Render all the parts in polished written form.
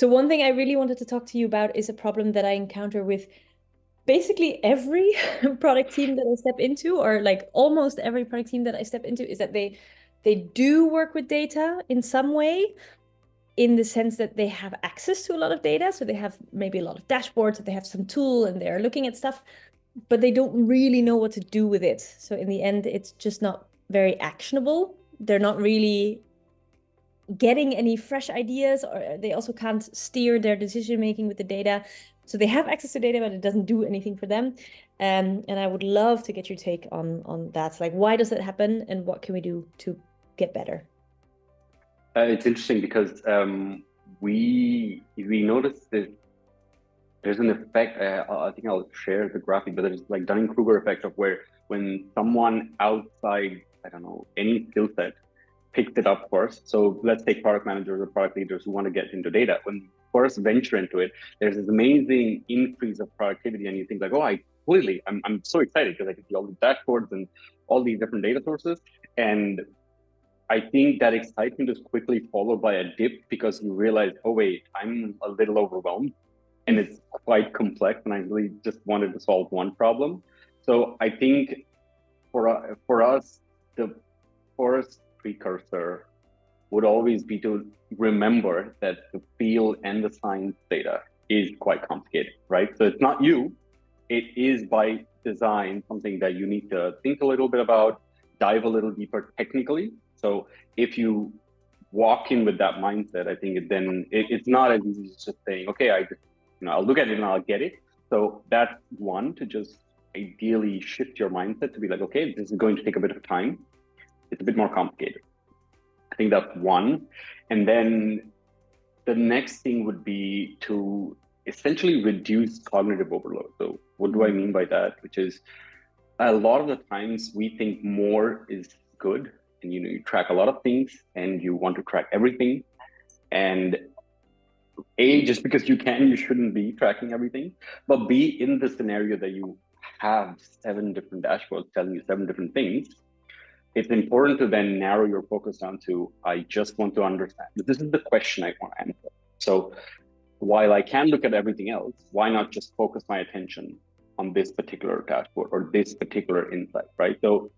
So one thing I really wanted to talk to you about is a problem that I encounter with basically every product team that I step into, or like almost every product team that I step into, is that they do work with data in some way, in the sense that they have access to a lot of data. So they have maybe a lot of dashboards, they have some tool and they're looking at stuff, but they don't really know what to do with it. So in the end, it's just not very actionable. They're not really getting any fresh ideas, or they also can't steer their decision making with the data. So they have access to data, but it doesn't do anything for them. And I would love to get your take on that. Like, why does that happen, and what can we do to get better? It's interesting because we noticed that there's an effect. I think I'll share the graphic, but there's like Dunning-Kruger effect of where when someone outside, I don't know, any skill set picks it up first. So let's take product managers or product leaders who want to get into data. When first venture into it, there's this amazing increase of productivity, and you think like, oh, I'm so excited because I can see all the dashboards and all these different data sources. And I think that excitement is quickly followed by a dip because you realize, oh wait, I'm a little overwhelmed and it's quite complex and I really just wanted to solve one problem. So I think for us, the first precursor would always be to remember that the field and the science data is quite complicated, right? So it's not you, it is by design something that you need to think a little bit about, dive a little deeper technically. So if you walk in with that mindset, I think it's not as easy as just saying, okay, I'll look at it and I'll get it. So that's one, to just ideally shift your mindset to be like, okay, this is going to take a bit of time. It's a bit more complicated. I think that's one. And then the next thing would be to essentially reduce cognitive overload. So what do I mean by that? Which is a lot of the times we think more is good, and you track a lot of things and you want to track everything. And A, just because you can, you shouldn't be tracking everything. But B, in the scenario that you have 7 different dashboards telling you 7 different things, it's important to then narrow your focus down to, I just want to understand. This is the question I want to answer. So while I can look at everything else, why not just focus my attention on this particular dashboard or this particular insight, right? So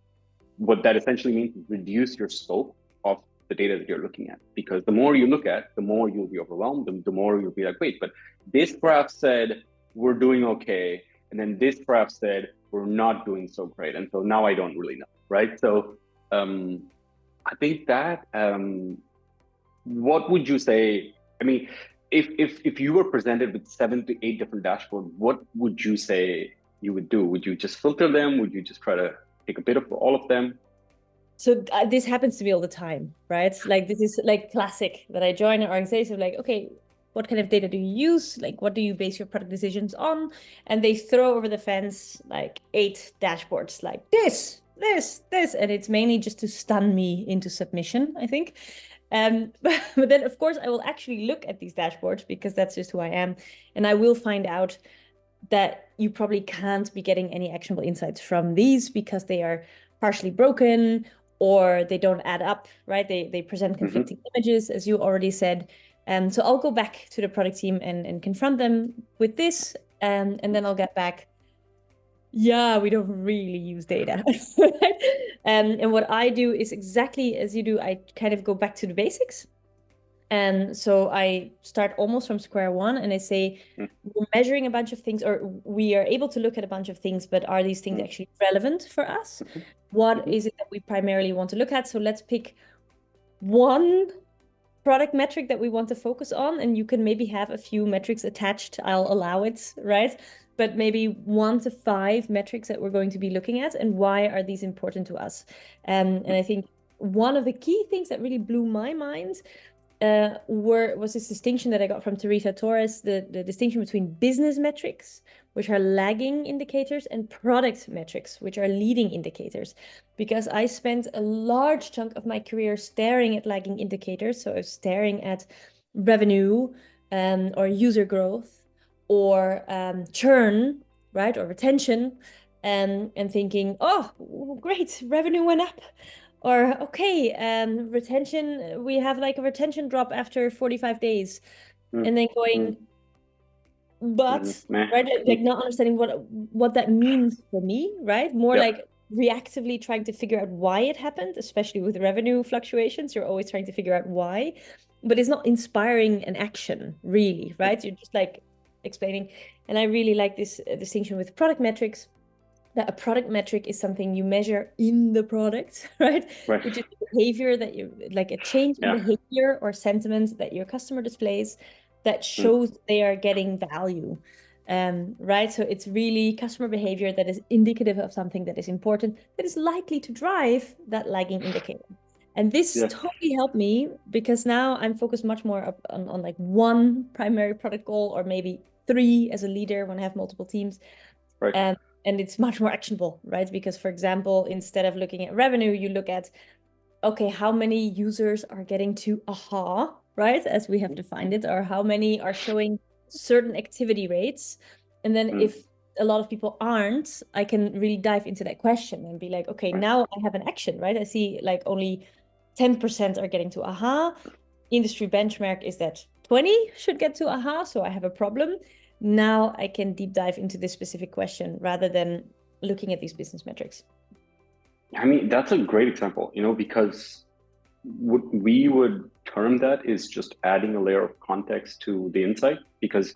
what that essentially means is reduce your scope of the data that you're looking at, because the more you look at, the more you'll be overwhelmed, the more you'll be like, wait, but this graph said we're doing okay, and then this graph said we're not doing so great, and so now I don't really know, right? So I think that what would you say? I mean, if you were presented with 7 to 8 different dashboards, what would you say you would do? Would you just filter them? Would you just try to take a bit of all of them? So this happens to me all the time, right? Like, this is like classic that I join an organization, like, okay, what kind of data do you use? Like, what do you base your product decisions on? And they throw over the fence like 8 dashboards, like this, and it's mainly just to stun me into submission, I think. But then, of course, I will actually look at these dashboards because that's just who I am, and I will find out that you probably can't be getting any actionable insights from these because they are partially broken or they don't add up, right? They present conflicting images, as you already said. So I'll go back to the product team and confront them with this, and then I'll get back. Yeah, we don't really use data. And what I do is exactly as you do. I kind of go back to the basics. And so I start almost from square one, and I say, we're measuring a bunch of things, or we are able to look at a bunch of things, but are these things actually relevant for us? What is it that we primarily want to look at? So let's pick one product metric that we want to focus on, and you can maybe have a few metrics attached. I'll allow it, right? But maybe 1 to 5 metrics that we're going to be looking at, and why are these important to us? And I think one of the key things that really blew my mind was this distinction that I got from Teresa Torres, the distinction between business metrics, which are lagging indicators, and product metrics, which are leading indicators. Because I spent a large chunk of my career staring at lagging indicators. So I was staring at revenue or user growth or churn, right, or retention, and thinking, oh, great, revenue went up. Or, okay, retention, we have like a retention drop after 45 days. and then going, but right, like not understanding what that means for me, right? More like reactively trying to figure out why it happened, especially with revenue fluctuations. You're always trying to figure out why, but it's not inspiring an action, really, right? You're just like explaining. And I really like this distinction with product metrics, that a product metric is something you measure in the product, right? Which is behavior that you like, a change in behavior or sentiment that your customer displays that shows they are getting value. Right? So it's really customer behavior that is indicative of something that is important, that is likely to drive that lagging indicator. And this totally helped me because now I'm focused much more on like one primary product goal, or maybe three as a leader when I have multiple teams. Right. And it's much more actionable, right? Because, for example, instead of looking at revenue, you look at, okay, how many users are getting to AHA, right? As we have defined it, or how many are showing certain activity rates. And then if a lot of people aren't, I can really dive into that question and be like, okay, now I have an action, right? I see like only 10% are getting to AHA. Industry benchmark is that 20 should get to AHA, so I have a problem. Now I can deep dive into this specific question rather than looking at these business metrics. I mean, that's a great example, because what we would term that is just adding a layer of context to the insight. Because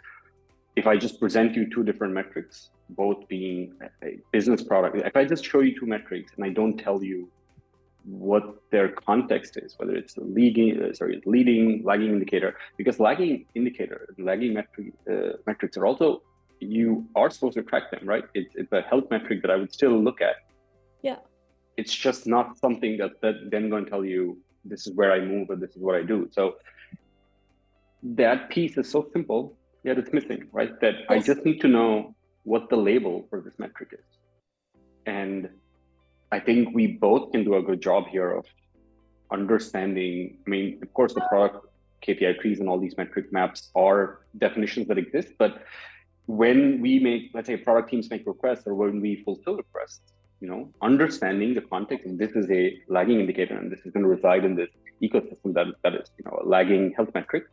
if I just present you two different metrics, both being a business product, if I just show you two metrics and I don't tell you what their context is, whether it's a leading, lagging indicator, because lagging metrics are also, you are supposed to track them, right? It's a health metric that I would still look at. Yeah. It's just not something that then going to tell you this is where I move or this is what I do. So that piece is so simple, yet it's missing, right? That I just need to know what the label for this metric is. And I think we both can do a good job here of understanding. I mean, of course, the product KPI trees and all these metric maps are definitions that exist, but when we make, let's say, product teams make requests, or when we fulfill requests, understanding the context, and this is a lagging indicator, and this is going to reside in this ecosystem that is, a lagging health metric,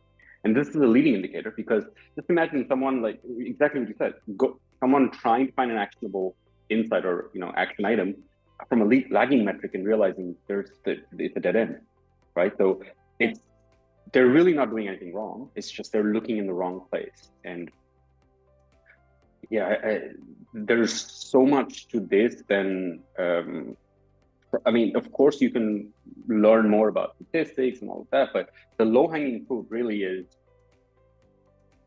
and this is a leading indicator. Because just imagine someone, like exactly what you said, someone trying to find an actionable insight or action item from a lagging metric and realizing it's a dead end, right? So they're really not doing anything wrong. It's just they're looking in the wrong place. And there's so much to this. Then I mean, of course, you can learn more about statistics and all of that, but the low-hanging fruit really is,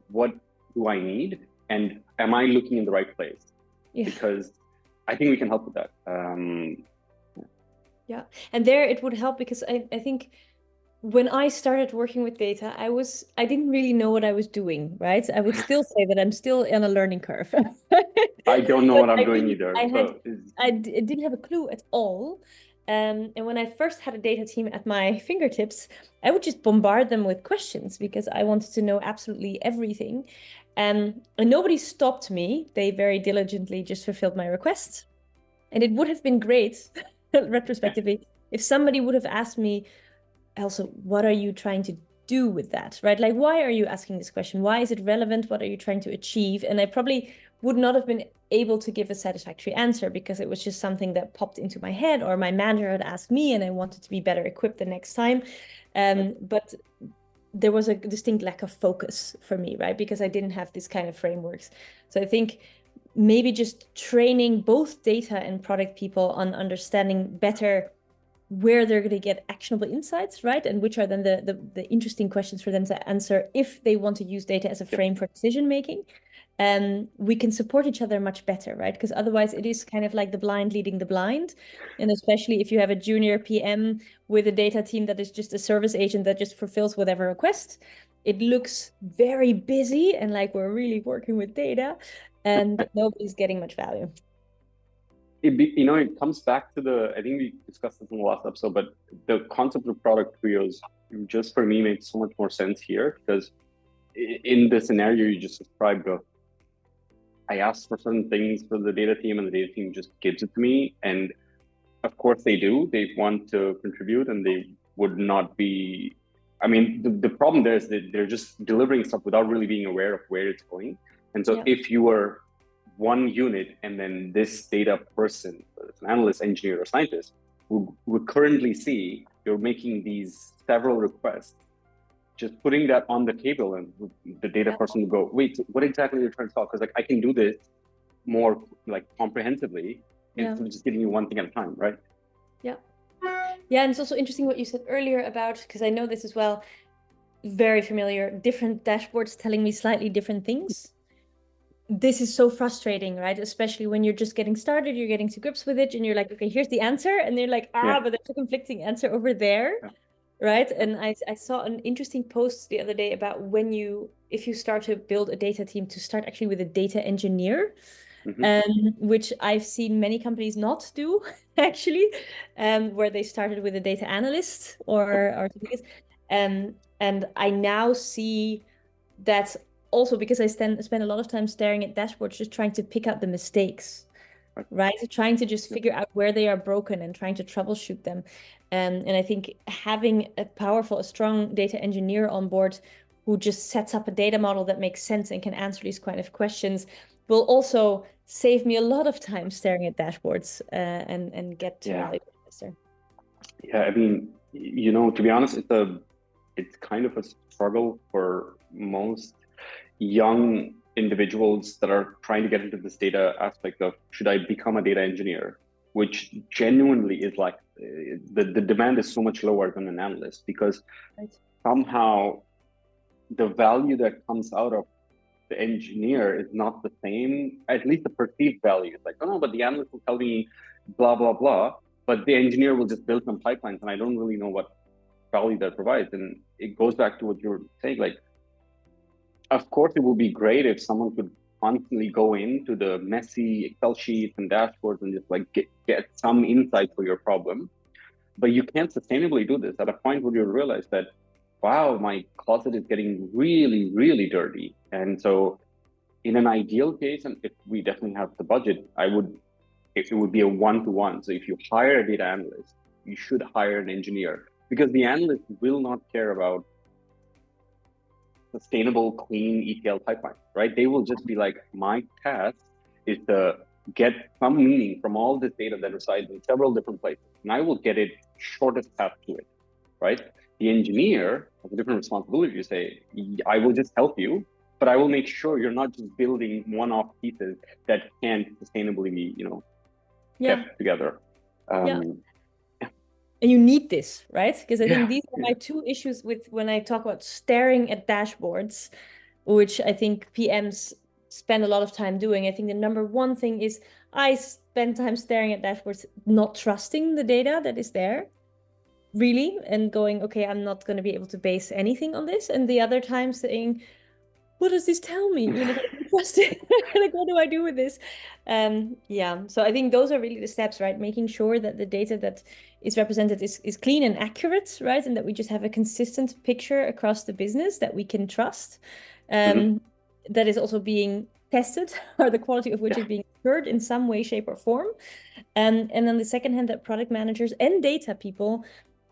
what do I need, and am I looking in the right place? Because I think we can help with that. And there it would help, because I think when I started working with data, I didn't really know what I was doing, right? I would still say that I'm still on a learning curve. I don't know what I'm doing either. I didn't have a clue at all. And when I first had a data team at my fingertips, I would just bombard them with questions because I wanted to know absolutely everything. And nobody stopped me. They very diligently just fulfilled my requests. And it would have been great, retrospectively, if somebody would have asked me, also, what are you trying to do with that, right? Like, why are you asking this question? Why is it relevant? What are you trying to achieve? And I probably would not have been able to give a satisfactory answer because it was just something that popped into my head, or my manager had asked me and I wanted to be better equipped the next time. But there was a distinct lack of focus for me, right? Because I didn't have this kind of frameworks. So I think maybe just training both data and product people on understanding better where they're going to get actionable insights, right? And which are then the interesting questions for them to answer if they want to use data as a frame for decision making. We can support each other much better, right? Because otherwise it is kind of like the blind leading the blind. And especially if you have a junior PM with a data team that is just a service agent that just fulfills whatever request, it looks very busy and like we're really working with data, and nobody's getting much value. It comes back to I think we discussed this in the last episode, but the concept of product trios just for me makes so much more sense here, because in the scenario you just described, I asked for certain things for the data team and the data team just gives it to me. And of course they do, they want to contribute and they would not be I mean, the problem there is that they're just delivering stuff without really being aware of where it's going. And so if you were one unit and then this data person, whether it's an analyst, engineer, or scientist, would currently see you're making these several requests, just putting that on the table, and the data person would go, wait, what exactly are you trying to solve? Because like I can do this more like comprehensively instead of just giving you one thing at a time, right? Yeah, and it's also interesting what you said earlier about, because I know this as well, very familiar, different dashboards telling me slightly different things. This is so frustrating, right? Especially when you're just getting started, you're getting to grips with it, and you're like, okay, here's the answer. And they're like, but there's a conflicting answer over there, right? And I saw an interesting post the other day about if you start to build a data team, to start actually with a data engineer. Which I've seen many companies not do, actually, where they started with a data analyst or something. And I now see that also because I spend a lot of time staring at dashboards, just trying to pick out the mistakes, right? Trying to just figure out where they are broken and trying to troubleshoot them. And I think having a strong data engineer on board who just sets up a data model that makes sense and can answer these kind of questions will also save me a lot of time staring at dashboards and get to value faster. Yeah, I mean, you know, to be honest, it's kind of a struggle for most young individuals that are trying to get into this data aspect of, should I become a data engineer? Which genuinely is like, the demand is so much lower than an analyst, because somehow the value that comes out of the engineer is not the same, at least the perceived value. It's like, oh no, but the analyst will tell me blah, blah, blah, but the engineer will just build some pipelines and I don't really know what value that provides. And it goes back to what you were saying, like, of course, it would be great if someone could constantly go into the messy Excel sheets and dashboards and just like get some insight for your problem. But you can't sustainably do this. At a point where you realize that, wow, my closet is getting really, really dirty. And so in an ideal case, and if we definitely have the budget, it would be a one-to-one. So if you hire a data analyst, you should hire an engineer, because the analyst will not care about sustainable, clean ETL pipeline, right? They will just be like, my task is to get some meaning from all this data that resides in several different places, and I will get it shortest path to it, right? The engineer has a different responsibility to say, I will just help you, but I will make sure you're not just building one-off pieces that can't sustainably be, kept together. And you need this, right? Because I think these are my two issues with when I talk about staring at dashboards, which I think PMs spend a lot of time doing. I think the number one thing is I spend time staring at dashboards, not trusting the data that is there, really, and going, okay, I'm not going to be able to base anything on this. And the other time saying, what does this tell me? Even if I don't trust it, like, what do I do with this? So I think those are really the steps, right? Making sure that the data that is represented is clean and accurate, right? And that we just have a consistent picture across the business that we can trust, that is also being tested, or the quality of which is being assured in some way, shape, or form. And then the second hand, that product managers and data people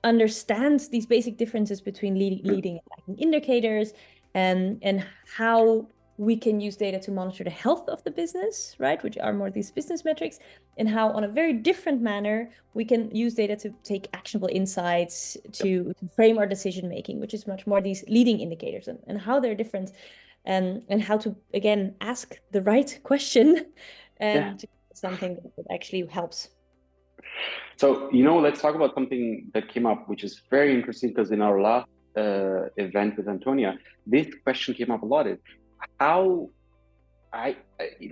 understand these basic differences between leading and lagging indicators, and how we can use data to monitor the health of the business, right? Which are more these business metrics, and how on a very different manner, we can use data to take actionable insights, to frame our decision making, which is much more these leading indicators, and how they're different, and how to, again, ask the right question and to something that actually helps. So, let's talk about something that came up, which is very interesting, because in our last event with Antonia, this question came up a lot. Is how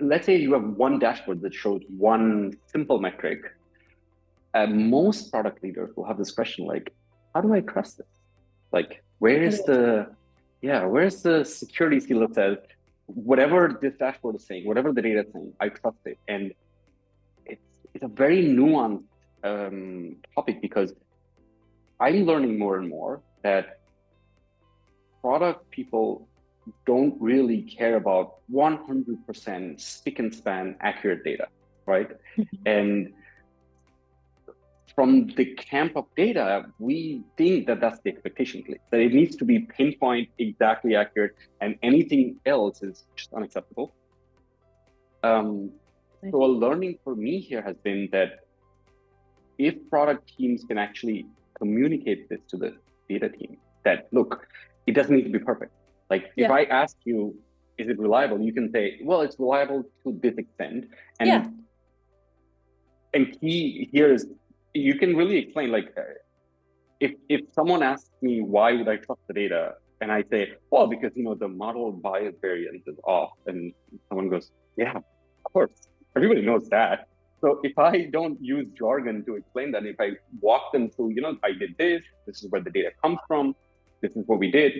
let's say you have one dashboard that shows one simple metric. Most product leaders will have this question, like, how do I trust this? Like, where's the security seal that says whatever this dashboard is saying, whatever the data is saying, I trust it? And it's a very nuanced topic, because I'm learning more and more that product people don't really care about 100% spick and span accurate data, right? And from the camp of data, we think that that's the expectation, that it needs to be pinpoint, exactly accurate, and anything else is just unacceptable. So a learning for me here has been that if product teams can actually communicate this to the data team, that look, it doesn't need to be perfect. Like if I ask you, is it reliable? You can say, well, it's reliable to this extent. And key here is you can really explain, like, if someone asks me why would I trust the data, and I say, well, because the model bias variance is off, and someone goes, yeah, of course, everybody knows that. So if I don't use jargon to explain that, if I walk them through, I did this is where the data comes from, this is what we did,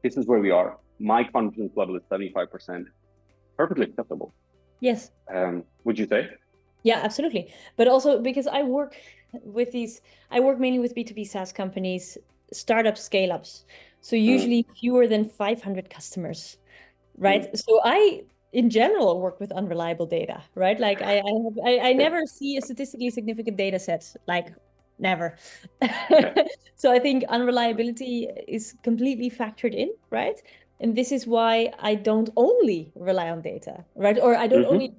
this is where we are, my confidence level is 75%, perfectly acceptable. Yes. Would you say? Yeah, absolutely. But also because I work mainly with B2B SaaS companies, startups, scale-ups. So usually fewer than 500 customers, right? So I, in general, work with unreliable data, right? Like I never see a statistically significant data set, like never. So I think unreliability is completely factored in, right? And this is why I don't only rely on data, right? Or I don't only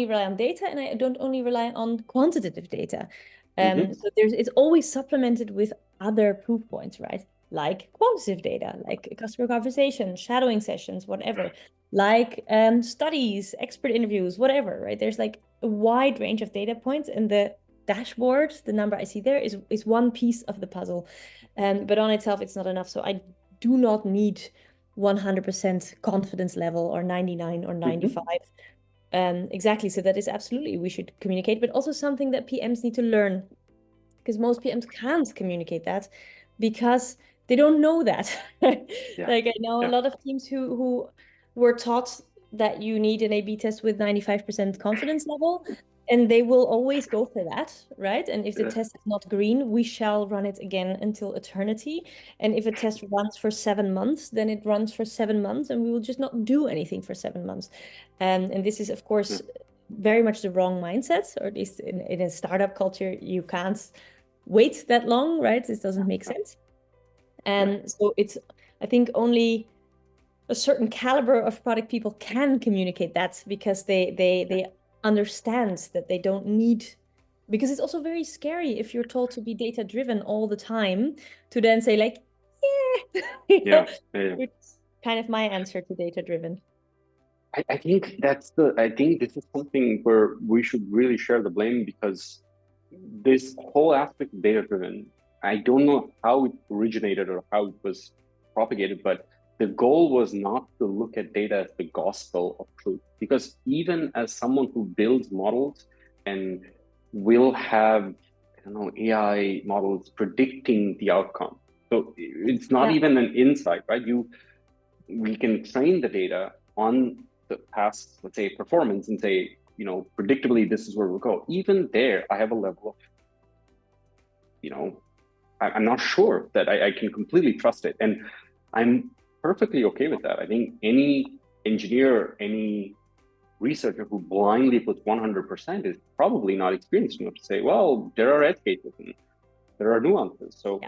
rely on data, and I don't only rely on quantitative data. So it's always supplemented with other proof points, right? Like quantitative data, like customer conversations, shadowing sessions, whatever, like studies, expert interviews, whatever, right? There's like a wide range of data points, and the dashboard, the number I see there is one piece of the puzzle. But on itself, it's not enough. So I do not need 100% confidence level or 99 or 95. Exactly. So that is absolutely, we should communicate, but also something that PMs need to learn, because most PMs can't communicate that because they don't know that. Like I know a lot of teams who were taught that you need an A/B test with 95% confidence level, and they will always go for that, right? And if the test is not green, we shall run it again until eternity. And if a test runs for 7 months, then it runs for 7 months, and we will just not do anything for 7 months. And this is, of course, very much the wrong mindset, or at least in a startup culture, you can't wait that long, right? This doesn't make sense. And so it's, I think only a certain caliber of product people can communicate that, because they understand that they don't need, because it's also very scary if you're told to be data driven all the time, to then say like, which is kind of my answer to data driven. I think this is something where we should really share the blame, because this whole aspect of data driven, I don't know how it originated or how it was propagated, but the goal was not to look at data as the gospel of truth, because even as someone who builds models and will have, I don't know, AI models predicting the outcome. So it's not even an insight, right? We can train the data on the past, let's say, performance, and say, predictably, this is where we'll go. Even there, I have a level of, I'm not sure that I can completely trust it. And I'm perfectly okay with that. I think any engineer, any researcher who blindly puts 100% is probably not experienced enough to say, well, there are edge cases and there are nuances. So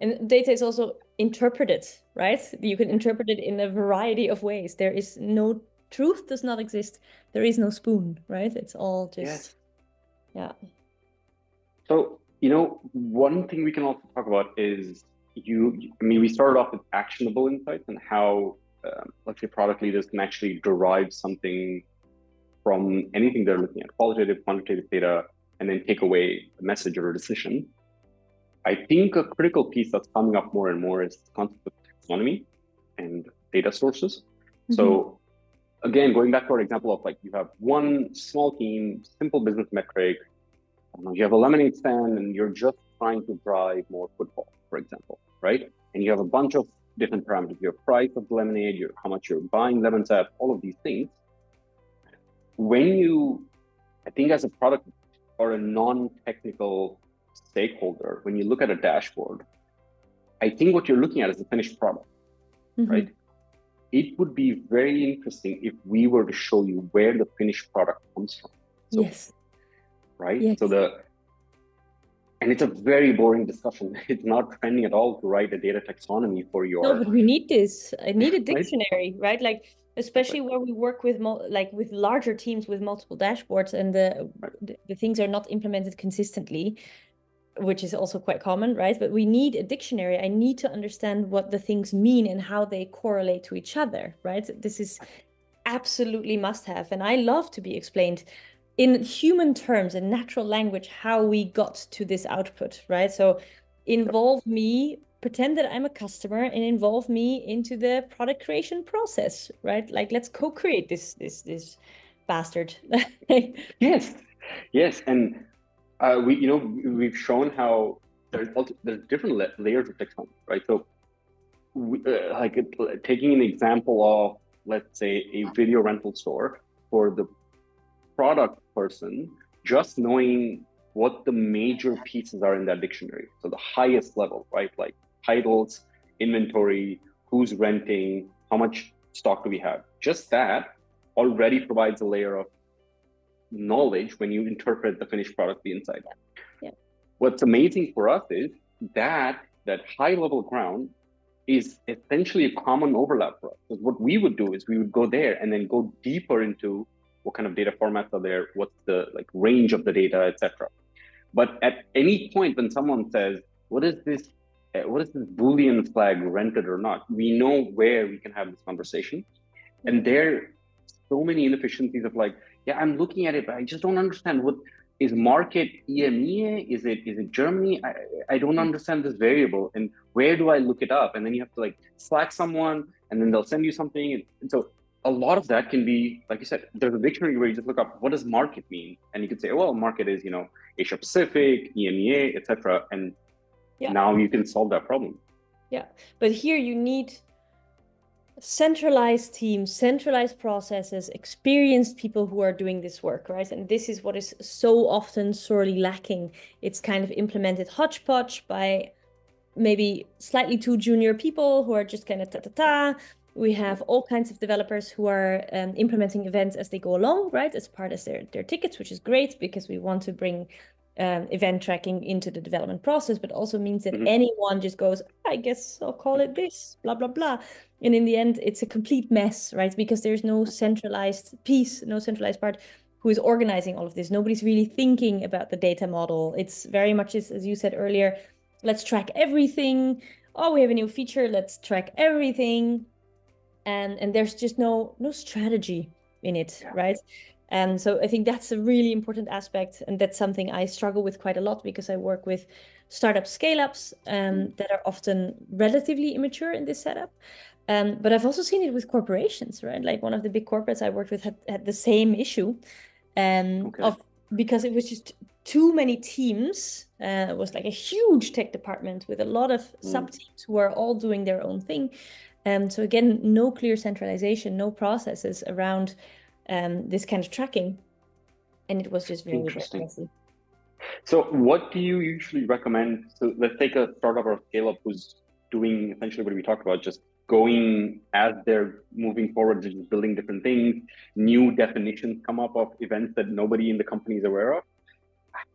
and data is also interpreted, right? You can interpret it in a variety of ways. There is no truth, does not exist. There is no spoon, right? It's all just, So, one thing we can also talk about is we started off with actionable insights and how, let's say, product leaders can actually derive something from anything they're looking at, qualitative, quantitative data, and then take away a message or a decision. I think a critical piece that's coming up more and more is the concept of taxonomy and data sources. So again, going back to our example of, like, you have one small team, simple business metric, you have a lemonade stand and you're just trying to drive more footfall, for example, right? And you have a bunch of different parameters, your price of lemonade, how much you're buying lemons at, all of these things. I think as a product or a non-technical stakeholder, when you look at a dashboard, I think what you're looking at is the finished product, right? It would be very interesting if we were to show you where the finished product comes from. So, right? So And it's a very boring discussion. It's not trending at all to write a data taxonomy for No, your but we need this. I need a right. dictionary, right? Like especially where we work with like with larger teams with multiple dashboards and Right. the things are not implemented consistently, which is also quite common, right? But we need a dictionary. I need to understand what the things mean and how they correlate to each other, right? This is absolutely must have. And I love to be explained in human terms and natural language how we got to this output, right? So involve me, pretend that I'm a customer and involve me into the product creation process, right? Like let's co-create this bastard. Yes, yes, and we've shown how there's different layers of taxonomy, right? So taking an example of, let's say, a video rental store for the product person, just knowing what the major pieces are in that dictionary. So the highest level, right? Like titles, inventory, who's renting, how much stock do we have? Just that already provides a layer of knowledge when you interpret the finished product, the inside. Yeah. What's amazing for us is that high level ground is essentially a common overlap for us. Because what we would do is we would go there and then go deeper into what kind of data formats are there, what's the like range of the data, etc. But at any point when someone says, "What is this? What is this Boolean flag rented or not?" We know where we can have this conversation, and there are so many inefficiencies of like, yeah, I'm looking at it, but I just don't understand what is market EMEA? Is it Germany? I don't understand this variable, and where do I look it up? And then you have to like Slack someone, and then they'll send you something, and so a lot of that can be, like you said, there's a dictionary where you just look up what does market mean, and you could say, oh, well, market is Asia Pacific, EMEA, etc. And Yeah. now you can solve that problem. Yeah. But here you need centralized teams, centralized processes, experienced people who are doing this work, right? And this is what is so often sorely lacking. It's kind of implemented hodgepodge by maybe slightly too junior people who are just kind of ta-ta-ta. We have all kinds of developers who are implementing events as they go along, right? As part of their tickets, which is great because we want to bring event tracking into the development process, but also means that anyone just goes, I guess I'll call it this, blah, blah, blah. And in the end, it's a complete mess, right? Because there's no centralized piece, no centralized part who is organizing all of this. Nobody's really thinking about the data model. It's very much, as you said earlier, let's track everything. Oh, we have a new feature. Let's track everything. And there's just no strategy in it, right? And so I think that's a really important aspect. And that's something I struggle with quite a lot because I work with startup scale-ups that are often relatively immature in this setup. But I've also seen it with corporations, right? Like one of the big corporates I worked with had the same issue because it was just too many teams. It was like a huge tech department with a lot of sub-teams who are all doing their own thing. So again, no clear centralization, no processes around this kind of tracking. And it was just very, very messy. So what do you usually recommend? So let's take a startup or a scale-up who's doing essentially what we talked about, just going as they're moving forward, just building different things, new definitions come up of events that nobody in the company is aware of.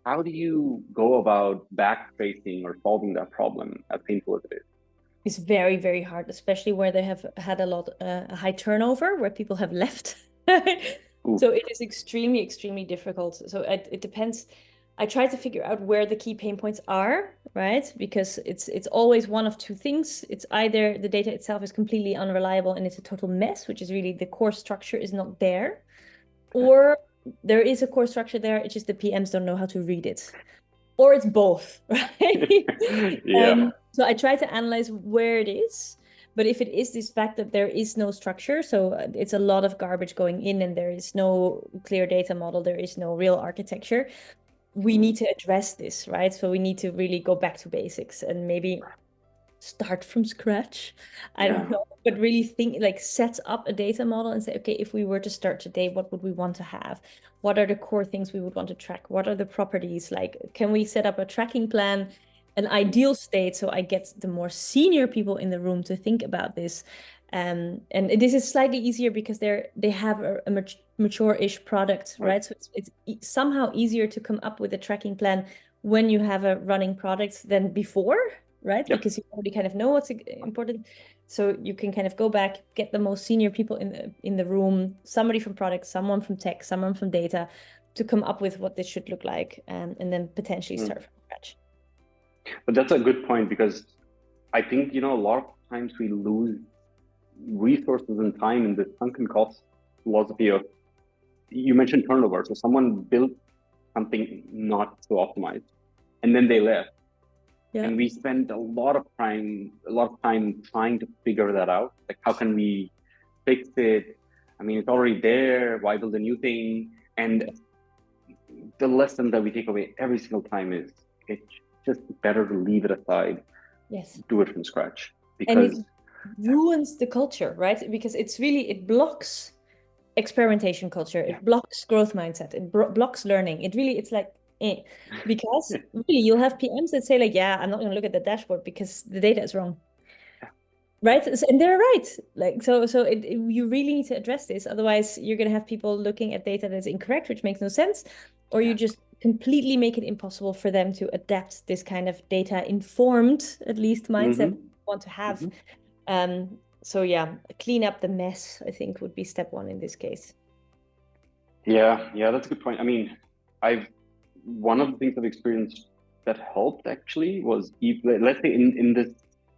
How do you go about backtracing or solving that problem, as painful as it is? It's very, very hard, especially where they have had a high turnover, where people have left. So it is extremely, extremely difficult. So it depends. I try to figure out where the key pain points are, right? Because it's always one of two things. It's either the data itself is completely unreliable and it's a total mess, which is really the core structure is not there, or there is a core structure there. It's just the PMs don't know how to read it, or it's both, right? Yeah. So I try to analyze where it is. But if it is this fact that there is no structure, so it's a lot of garbage going in and there is no clear data model, there is no real architecture, we need to address this, right? So we need to really go back to basics and maybe start from scratch. I don't know, but really think like set up a data model and say, okay, if we were to start today, what would we want to have? What are the core things we would want to track? What are the properties? Like, can we set up a tracking plan, an ideal state, so I get the more senior people in the room to think about this? And this is slightly easier because they have a mature-ish product, right? So it's somehow easier to come up with a tracking plan when you have a running product than before, right? Yep. Because you already kind of know what's important. So you can kind of go back, get the most senior people in the room, somebody from product, someone from tech, someone from data, to come up with what this should look like, and then potentially start from scratch. But that's a good point, because I think, a lot of times we lose resources and time in the sunken cost philosophy of, you mentioned turnover. So someone built something not so optimized, and then they left. Yeah. And we spend a lot of time trying to figure that out. Like, how can we fix it? I mean, it's already there. Why build a new thing? And the lesson that we take away every single time is it's just better to leave it aside. Yes. Do it from scratch, because and it ruins the culture, right? Because it blocks experimentation culture. It blocks growth mindset. It blocks learning. It's like, because really you'll have PMs that say like, yeah, I'm not going to look at the dashboard because the data is wrong. Right? And they're right. Like, so you really need to address this. Otherwise, you're going to have people looking at data that's incorrect, which makes no sense. Or you just completely make it impossible for them to adapt this kind of data-informed, at least, mindset we want to have. So yeah, clean up the mess, I think, would be step one in this case. Yeah, that's a good point. I mean, one of the things I've experienced that helped actually was, let's say in this,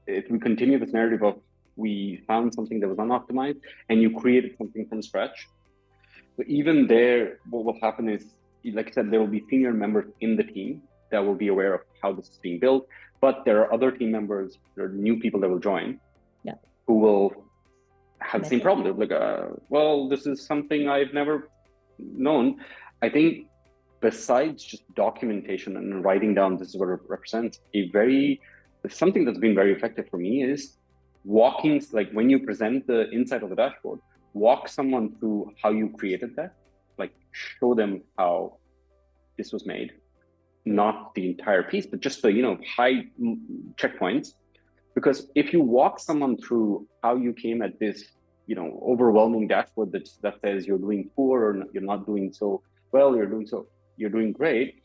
if we continue this narrative of we found something that was unoptimized and you created something from scratch. So even there, what will happen is, like I said, there will be senior members in the team that will be aware of how this is being built, but there are other team members, there are new people that will join, who will have the same problem. They're like, well, this is something I've never known. I think besides just documentation and writing down this is what it represents, something that's been very effective for me is walking, like when you present the inside of the dashboard, walk someone through how you created that, like show them how this was made, not the entire piece, but just the high checkpoints. Because if you walk someone through how you came at this, overwhelming dashboard that says you're doing poor or you're not doing so well, you're doing great,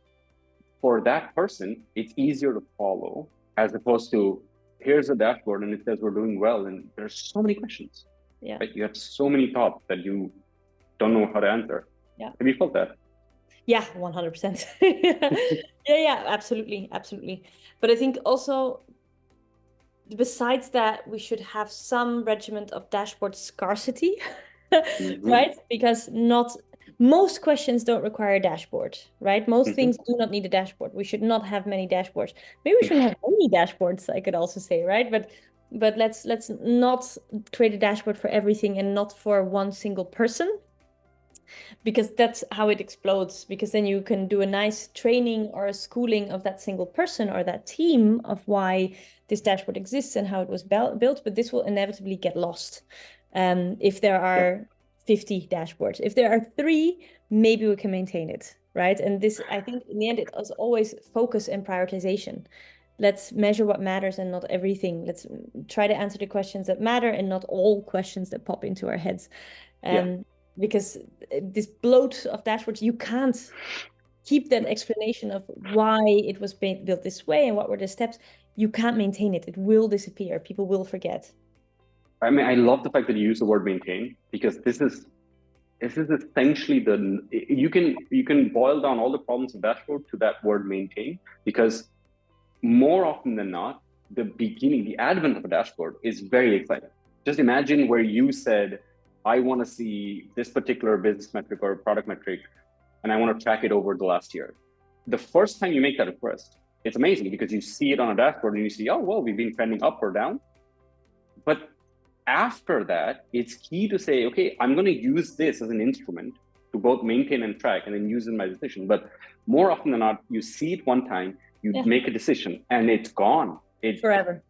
for that person, it's easier to follow, as opposed to here's a dashboard and it says we're doing well, and there's so many questions. Yeah. Right? You have so many thoughts that you don't know how to answer. Yeah. Have you felt that? Yeah, 100%. Yeah, absolutely. But I think also, besides that, we should have some regiment of dashboard scarcity, right? Because most questions don't require a dashboard, right? Most things do not need a dashboard. We should not have many dashboards. Maybe we shouldn't have any dashboards, I could also say, right? But let's not create a dashboard for everything and not for one single person, because that's how it explodes. Because then you can do a nice training or a schooling of that single person or that team of why this dashboard exists and how it was built, but this will inevitably get lost if there are 50 dashboards. If there are 3, maybe we can maintain it, right? And this, I think, in the end, it is always focus and prioritization. Let's measure what matters and not everything. Let's try to answer the questions that matter and not all questions that pop into our heads. Because this bloat of dashboards, you can't keep that explanation of why it was built this way and what were the steps. You can't maintain it. It will disappear. People will forget. I mean, I love the fact that you use the word maintain, because this is essentially you can boil down all the problems of dashboard to that word maintain, because more often than not, the advent of a dashboard is very exciting. Just imagine where you said, I want to see this particular business metric or product metric, and I want to track it over the last year. The first time you make that request, it's amazing because you see it on a dashboard and you see, oh, well, we've been trending up or down. But after that, it's key to say, okay, I'm going to use this as an instrument to both maintain and track and then use in my decision. But more often than not, you see it one time, you make a decision and it's gone. Forever.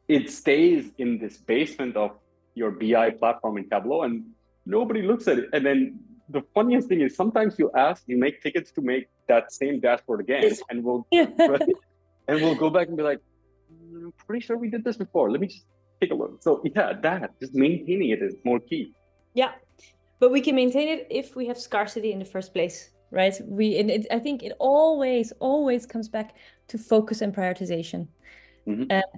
It stays in this basement of your BI platform in Tableau and nobody looks at it. And then the funniest thing is sometimes you make tickets to make that same dashboard again, and we'll go back and be like, I'm pretty sure we did this before. Let me just take a look. So just maintaining it is more key. Yeah, but we can maintain it if we have scarcity in the first place. right? I think it always comes back to focus and prioritization.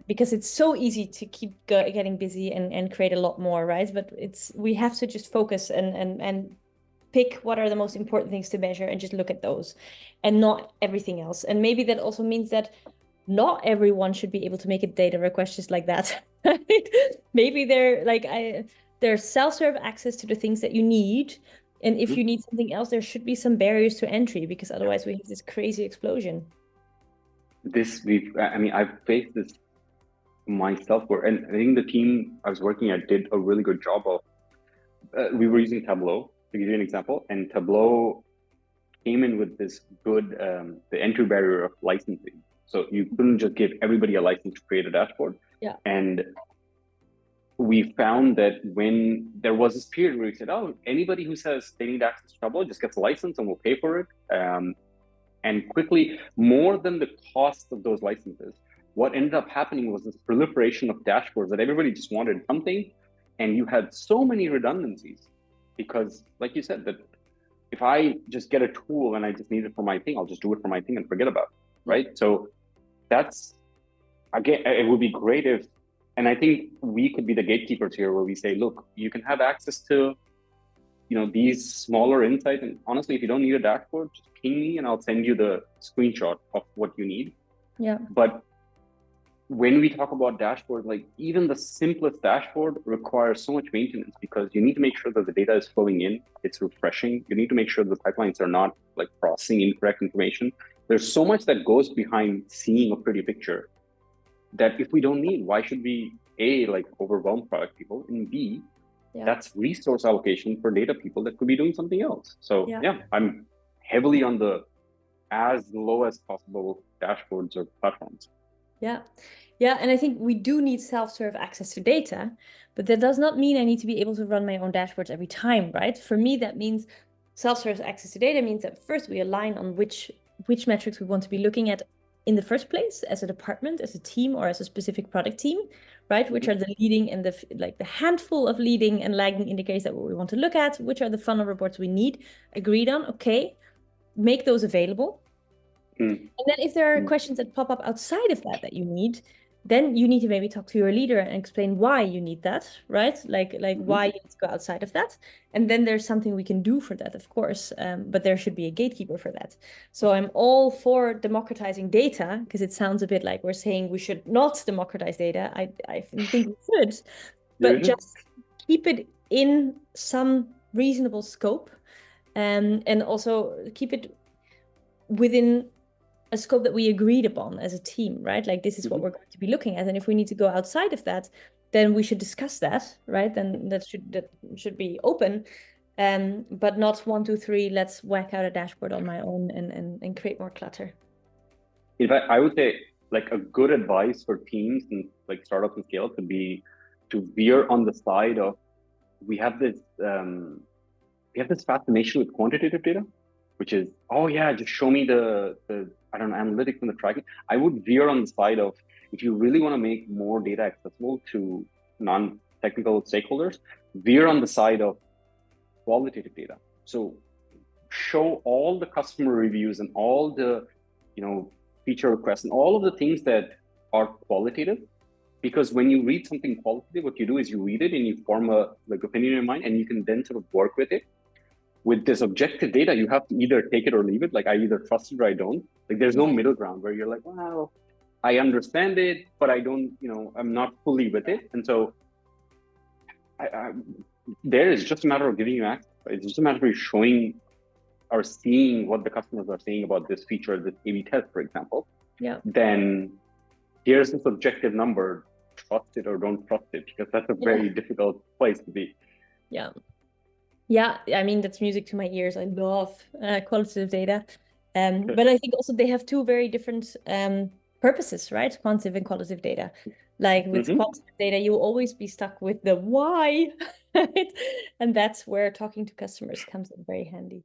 Because it's so easy to keep getting busy and create a lot more, right? But we have to just focus and pick what are the most important things to measure and just look at those and not everything else. And maybe that also means that not everyone should be able to make a data request just like that. Right? Maybe there's self-serve access to the things that you need. And if you need something else, there should be some barriers to entry, because otherwise we have this crazy explosion. I've faced this myself, and I think the team I was working at did a really good job of. We were using Tableau to give you an example, and Tableau came in with this good the entry barrier of licensing. So you couldn't just give everybody a license to create a dashboard. Yeah. And we found that when there was this period where we said, oh, anybody who says they need access to Tableau just gets a license and we'll pay for it. And quickly, more than the cost of those licenses, what ended up happening was this proliferation of dashboards that everybody just wanted something. And you had so many redundancies because, like you said, that if I just get a tool and I just need it for my thing, I'll just do it for my thing and forget about it, right? So that's, again, it would be great if, and I think we could be the gatekeepers here where we say, look, you can have access to, these smaller insights. And honestly, if you don't need a dashboard, just ping me and I'll send you the screenshot of what you need. Yeah. But when we talk about dashboard, like even the simplest dashboard requires so much maintenance because you need to make sure that the data is flowing in, it's refreshing. You need to make sure the pipelines are not like processing incorrect information. There's so much that goes behind seeing a pretty picture that if we don't need, why should we A, like overwhelm product people, and B, that's resource allocation for data people that could be doing something else. So I'm heavily on the as low as possible dashboards or platforms. Yeah. Yeah. And I think we do need self-serve access to data, but that does not mean I need to be able to run my own dashboards every time, right? For me, that means self-serve access to data means that first we align on which metrics we want to be looking at in the first place as a department, as a team, or as a specific product team, right? Which are the leading and the handful of leading and lagging indicators that we want to look at, which are the funnel reports we need, agreed on, okay, make those available. And then if there are questions that pop up outside of that you need, then you need to maybe talk to your leader and explain why you need that, right? Like why you need to go outside of that. And then there's something we can do for that, of course, but there should be a gatekeeper for that. So I'm all for democratizing data, because it sounds a bit like we're saying we should not democratize data. I think we should, but just keep it in some reasonable scope, and also keep it within a scope that we agreed upon as a team, right? Like this is what we're going to be looking at. And if we need to go outside of that, then we should discuss that, right? Then that should be open, but not 1, 2, 3, let's whack out a dashboard on my own and create more clutter. In fact, I would say like a good advice for teams and like startups and scale could be to veer on the side of, we have this fascination with quantitative data, which is, oh yeah, just show me the analytics and the tracking. I would veer on the side of, if you really want to make more data accessible to non-technical stakeholders, veer on the side of qualitative data. So show all the customer reviews and all the, feature requests and all of the things that are qualitative. Because when you read something qualitative, what you do is you read it and you form a opinion in your mind, and you can then sort of work with it. With this objective data, you have to either take it or leave it. Like I either trust it or I don't. Like there's no middle ground where you're like, well, I understand it, but I don't, I'm not fully with it. And so there is just a matter of giving you access. It's just a matter of showing or seeing what the customers are saying about this feature, this A/B test, for example. Yeah. Then here's the subjective number, trust it or don't trust it, because that's a very difficult place to be. Yeah. Yeah, I mean, that's music to my ears. I love qualitative data. But I think also they have two very different purposes, right? Quantitative and qualitative data. Like with quantitative data, you'll always be stuck with the why, right? And that's where talking to customers comes in very handy.